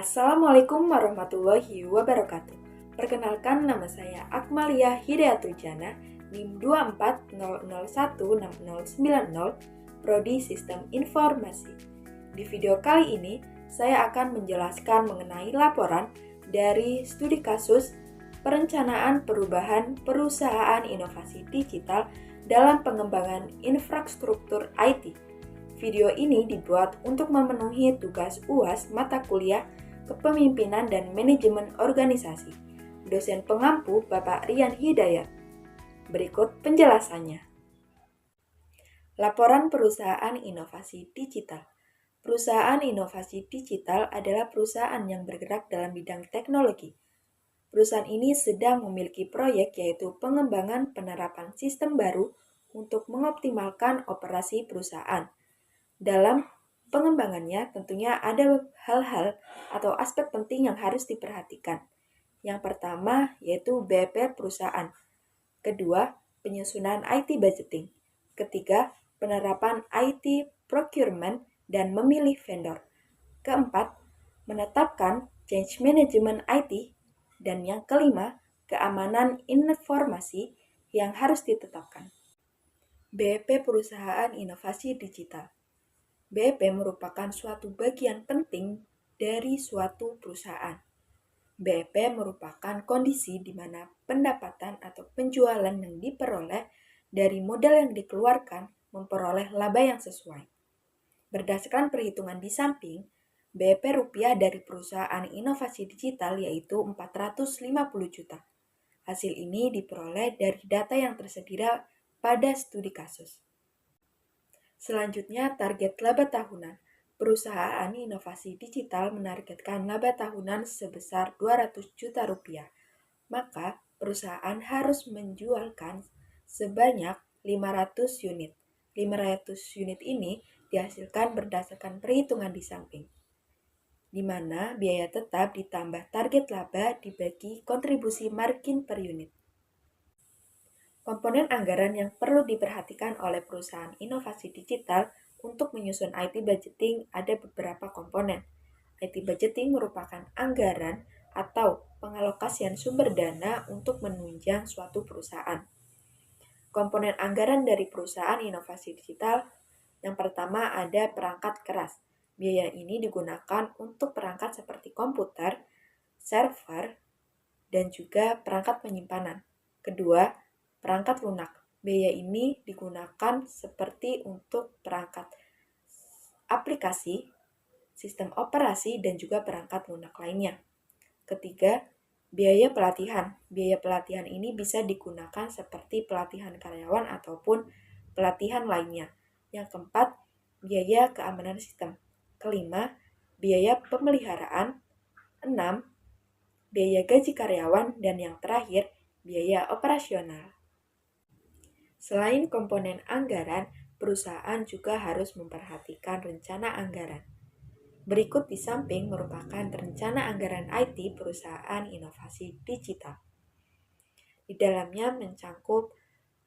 Assalamualaikum warahmatullahi wabarakatuh. Perkenalkan, nama saya Akmalia Hidayatujana, NIM 24001690, Prodi Sistem Informasi. Di video kali ini, saya akan menjelaskan mengenai laporan dari studi kasus perencanaan perubahan perusahaan inovasi digital dalam pengembangan infrastruktur IT. Video ini dibuat untuk memenuhi tugas UAS mata kuliah Kepemimpinan dan Manajemen Organisasi, dosen pengampu Bapak Rian Hidayat. Berikut penjelasannya. Laporan Perusahaan Inovasi Digital. Perusahaan inovasi digital adalah perusahaan yang bergerak dalam bidang teknologi. Perusahaan ini sedang memiliki proyek yaitu pengembangan penerapan sistem baru untuk mengoptimalkan operasi perusahaan. Dalam pengembangannya tentunya ada hal-hal atau aspek penting yang harus diperhatikan. Yang pertama yaitu BP perusahaan. Kedua, penyusunan IT budgeting. Ketiga, penerapan IT procurement dan memilih vendor. Keempat, menetapkan change management IT. Dan yang kelima, keamanan informasi yang harus ditetapkan. BP Perusahaan Inovasi Digital. BP merupakan suatu bagian penting dari suatu perusahaan. BP merupakan kondisi di mana pendapatan atau penjualan yang diperoleh dari modal yang dikeluarkan memperoleh laba yang sesuai. Berdasarkan perhitungan di samping, BP rupiah dari perusahaan inovasi digital yaitu 450 juta. Hasil ini diperoleh dari data yang tersedia pada studi kasus. Selanjutnya, target laba tahunan. Perusahaan inovasi digital menargetkan laba tahunan sebesar 200 juta rupiah. Maka, perusahaan harus menjualkan sebanyak 500 unit. 500 unit ini dihasilkan berdasarkan perhitungan di samping, di mana biaya tetap ditambah target laba dibagi kontribusi margin per unit. Komponen anggaran yang perlu diperhatikan oleh perusahaan inovasi digital untuk menyusun IT budgeting ada beberapa komponen. IT budgeting merupakan anggaran atau pengalokasian sumber dana untuk menunjang suatu perusahaan. Komponen anggaran dari perusahaan inovasi digital yang pertama ada perangkat keras. Biaya ini digunakan untuk perangkat seperti komputer, server, dan juga perangkat penyimpanan. Kedua, perangkat lunak. Biaya ini digunakan seperti untuk perangkat aplikasi, sistem operasi, dan juga perangkat lunak lainnya. Ketiga, biaya pelatihan. Biaya pelatihan ini bisa digunakan seperti pelatihan karyawan ataupun pelatihan lainnya. Yang keempat, biaya keamanan sistem. Kelima, biaya pemeliharaan. 6, biaya gaji karyawan. Dan yang terakhir, biaya operasional. Selain komponen anggaran, perusahaan juga harus memperhatikan rencana anggaran. Berikut di samping merupakan rencana anggaran IT perusahaan inovasi digital. Di dalamnya mencangkup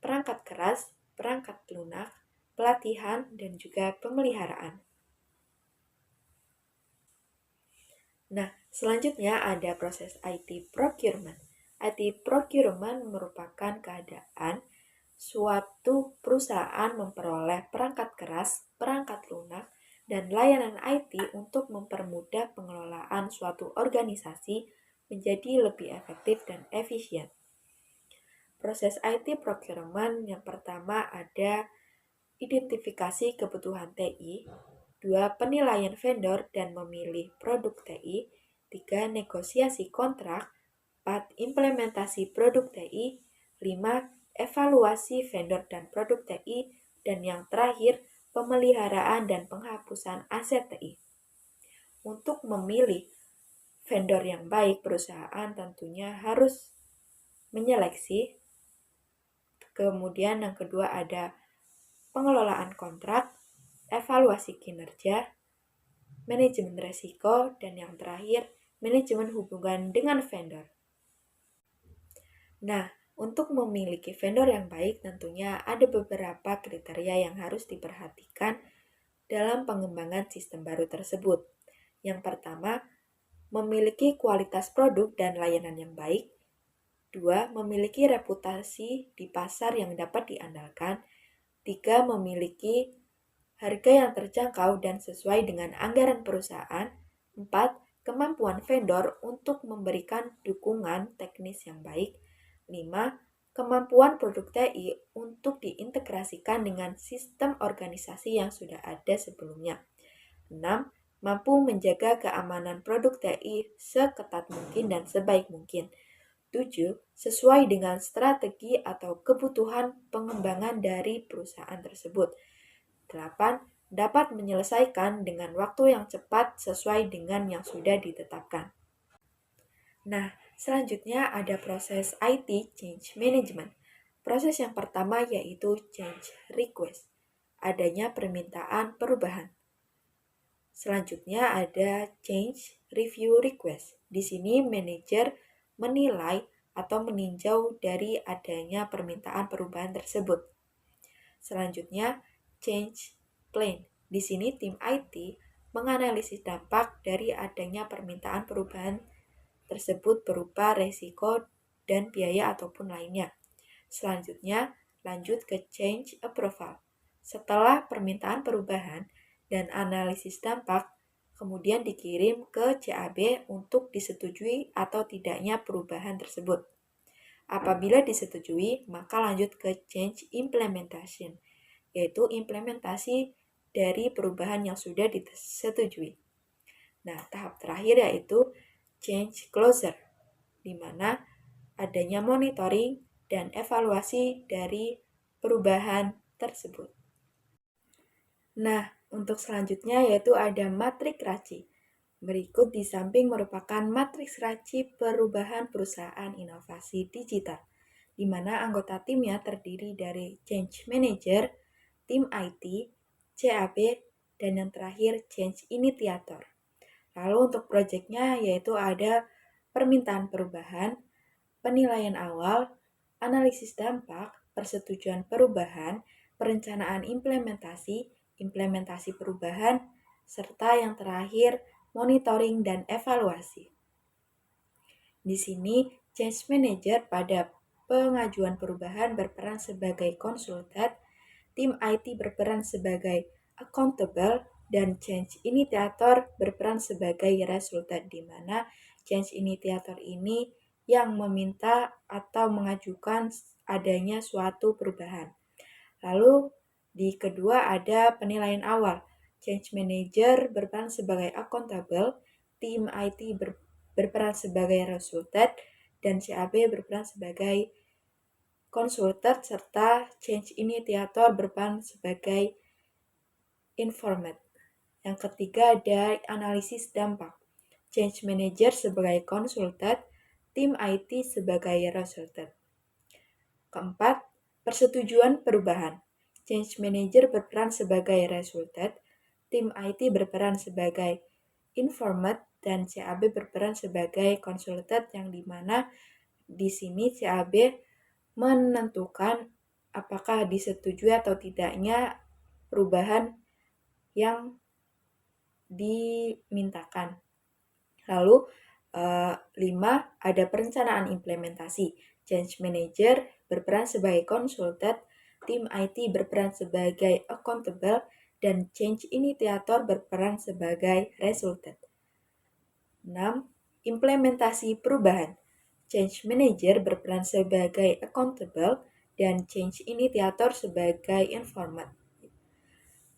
perangkat keras, perangkat lunak, pelatihan, dan juga pemeliharaan. Nah, selanjutnya ada proses IT procurement. IT procurement merupakan keadaan suatu perusahaan memperoleh perangkat keras, perangkat lunak, dan layanan IT untuk mempermudah pengelolaan suatu organisasi menjadi lebih efektif dan efisien. Proses IT procurement yang pertama ada identifikasi kebutuhan TI, 2. Penilaian vendor dan memilih produk TI, 3. Negosiasi kontrak, 4. Implementasi produk TI, 5. Evaluasi vendor dan produk TI, dan yang terakhir, pemeliharaan dan penghapusan aset TI. Untuk memilih vendor yang baik, perusahaan tentunya harus menyeleksi. Kemudian yang kedua ada pengelolaan kontrak, evaluasi kinerja, manajemen risiko, dan yang terakhir, manajemen hubungan dengan vendor. Nah, untuk memiliki vendor yang baik tentunya ada beberapa kriteria yang harus diperhatikan dalam pengembangan sistem baru tersebut. Yang pertama, memiliki kualitas produk dan layanan yang baik. 2. Memiliki reputasi di pasar yang dapat diandalkan. 3. Memiliki harga yang terjangkau dan sesuai dengan anggaran perusahaan. 4. Kemampuan vendor untuk memberikan dukungan teknis yang baik. 5. Kemampuan produk TI untuk diintegrasikan dengan sistem organisasi yang sudah ada sebelumnya. 6. Mampu menjaga keamanan produk TI seketat mungkin dan sebaik mungkin. 7. Sesuai dengan strategi atau kebutuhan pengembangan dari perusahaan tersebut. 8. Dapat menyelesaikan dengan waktu yang cepat sesuai dengan yang sudah ditetapkan. Nah, selanjutnya ada proses IT Change Management. Proses yang pertama yaitu Change Request, adanya permintaan perubahan. Selanjutnya ada Change Review Request. Di sini manajer menilai atau meninjau dari adanya permintaan perubahan tersebut. Selanjutnya, Change Plan. Di sini tim IT menganalisis dampak dari adanya permintaan perubahan tersebut berupa resiko dan biaya ataupun lainnya. Selanjutnya, lanjut ke Change Approval. Setelah permintaan perubahan dan analisis dampak, kemudian dikirim ke CAB untuk disetujui atau tidaknya perubahan tersebut. Apabila disetujui, maka lanjut ke Change Implementation, yaitu implementasi dari perubahan yang sudah disetujui. Nah, tahap terakhir yaitu Change Closure, di mana adanya monitoring dan evaluasi dari perubahan tersebut. Nah, untuk selanjutnya yaitu ada matriks RACI. Berikut di samping merupakan matriks RACI perubahan perusahaan inovasi digital, di mana anggota timnya terdiri dari Change Manager, tim IT, CAB, dan yang terakhir Change Initiator. Lalu untuk proyeknya yaitu ada permintaan perubahan, penilaian awal, analisis dampak, persetujuan perubahan, perencanaan implementasi, implementasi perubahan, serta yang terakhir monitoring dan evaluasi. Di sini, Change Manager pada pengajuan perubahan berperan sebagai konsultan, tim IT berperan sebagai accountable, dan Change Initiator berperan sebagai resultant, di mana Change Initiator ini yang meminta atau mengajukan adanya suatu perubahan. Lalu di kedua ada penilaian awal. Change Manager berperan sebagai accountable, tim IT berperan sebagai resultant, dan CAB berperan sebagai konsultan, serta Change Initiator berperan sebagai informed. Yang ketiga ada analisis dampak. Change Manager sebagai konsultan, tim IT sebagai resultant. Keempat, persetujuan perubahan. Change Manager berperan sebagai resultant, tim IT berperan sebagai informed, dan CAB berperan sebagai konsultan yang dimana di sini CAB menentukan apakah disetujui atau tidaknya perubahan yang dimintakan. Lalu 5 ada perencanaan implementasi. Change Manager berperan sebagai konsultan, tim IT berperan sebagai accountable, dan Change Initiator berperan sebagai resultant. 6. Implementasi perubahan. Change Manager berperan sebagai accountable dan Change Initiator sebagai informed.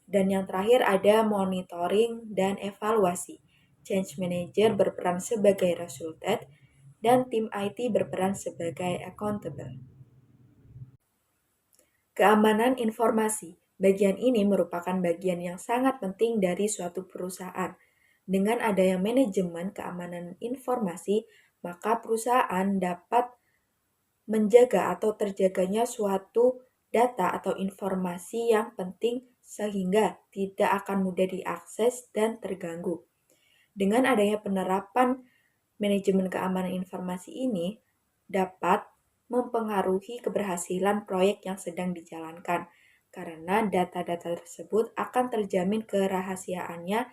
Dan yang terakhir ada monitoring dan evaluasi. Change Manager berperan sebagai resultant dan tim IT berperan sebagai accountable. Keamanan informasi. Bagian ini merupakan bagian yang sangat penting dari suatu perusahaan. Dengan adanya manajemen keamanan informasi, maka perusahaan dapat menjaga atau terjaganya suatu data atau informasi yang penting sehingga tidak akan mudah diakses dan terganggu. Dengan adanya penerapan manajemen keamanan informasi ini dapat mempengaruhi keberhasilan proyek yang sedang dijalankan karena data-data tersebut akan terjamin kerahasiaannya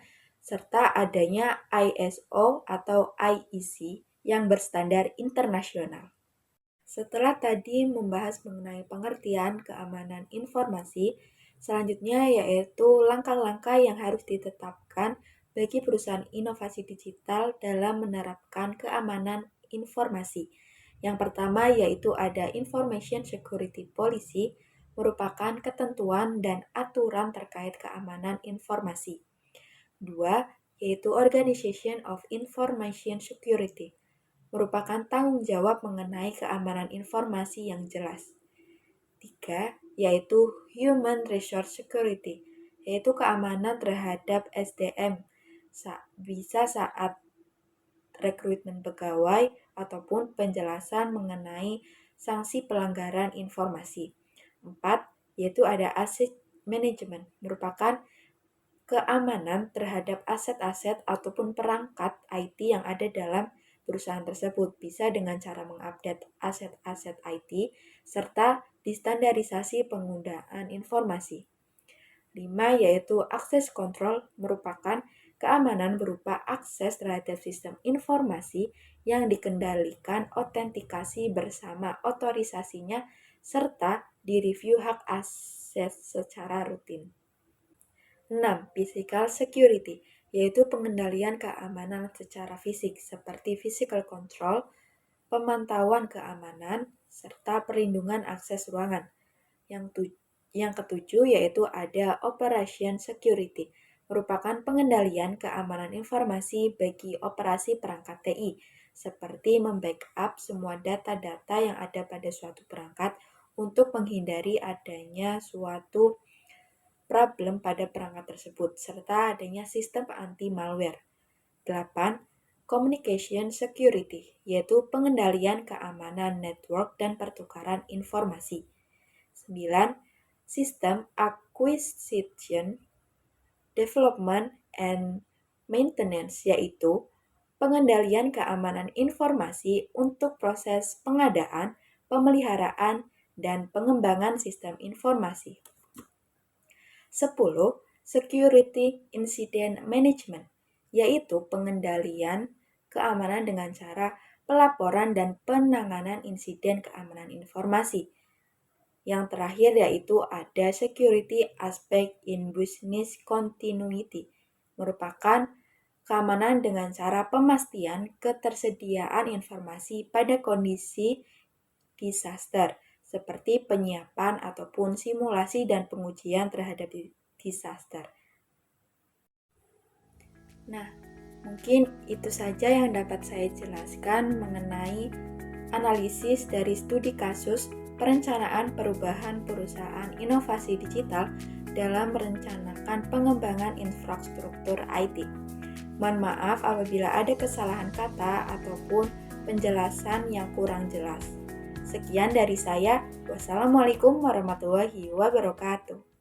serta adanya ISO atau IEC yang berstandar internasional. Setelah tadi membahas mengenai pengertian keamanan informasi, selanjutnya yaitu langkah-langkah yang harus ditetapkan bagi perusahaan inovasi digital dalam menerapkan keamanan informasi. Yang pertama yaitu ada Information Security Policy, merupakan ketentuan dan aturan terkait keamanan informasi. Dua, yaitu Organization of Information Security, merupakan tanggung jawab mengenai keamanan informasi yang jelas. Tiga, yaitu Human Resource Security, yaitu keamanan terhadap SDM, bisa saat rekrutmen pegawai ataupun penjelasan mengenai sanksi pelanggaran informasi. Empat, yaitu ada Asset Management, merupakan keamanan terhadap aset-aset ataupun perangkat IT yang ada dalam perusahaan tersebut, bisa dengan cara mengupdate aset-aset IT serta distandarisasi penggunaan informasi. 5, yaitu Access Control, merupakan keamanan berupa akses terhadap sistem informasi yang dikendalikan autentikasi bersama otorisasinya serta direview hak akses secara rutin. 6. Physical Security, yaitu pengendalian keamanan secara fisik seperti physical control, pemantauan keamanan, serta perlindungan akses ruangan. Yang ketujuh yaitu ada Operation Security, merupakan pengendalian keamanan informasi bagi operasi perangkat TI, seperti membackup semua data-data yang ada pada suatu perangkat untuk menghindari adanya suatu problem pada perangkat tersebut, serta adanya sistem anti-malware. 8. Communication Security, yaitu pengendalian keamanan network dan pertukaran informasi. 9. System Acquisition, Development, and Maintenance, yaitu pengendalian keamanan informasi untuk proses pengadaan, pemeliharaan, dan pengembangan sistem informasi. 10. Security Incident Management, yaitu pengendalian keamanan dengan cara pelaporan dan penanganan insiden keamanan informasi. Yang terakhir yaitu ada Security Aspect in Business Continuity, merupakan keamanan dengan cara pemastian ketersediaan informasi pada kondisi disaster, seperti penyiapan ataupun simulasi dan pengujian terhadap disaster. Nah, mungkin itu saja yang dapat saya jelaskan mengenai analisis dari studi kasus perencanaan perubahan perusahaan inovasi digital dalam merencanakan pengembangan infrastruktur IT. Mohon maaf apabila ada kesalahan kata ataupun penjelasan yang kurang jelas. Sekian dari saya. Wassalamualaikum warahmatullahi wabarakatuh.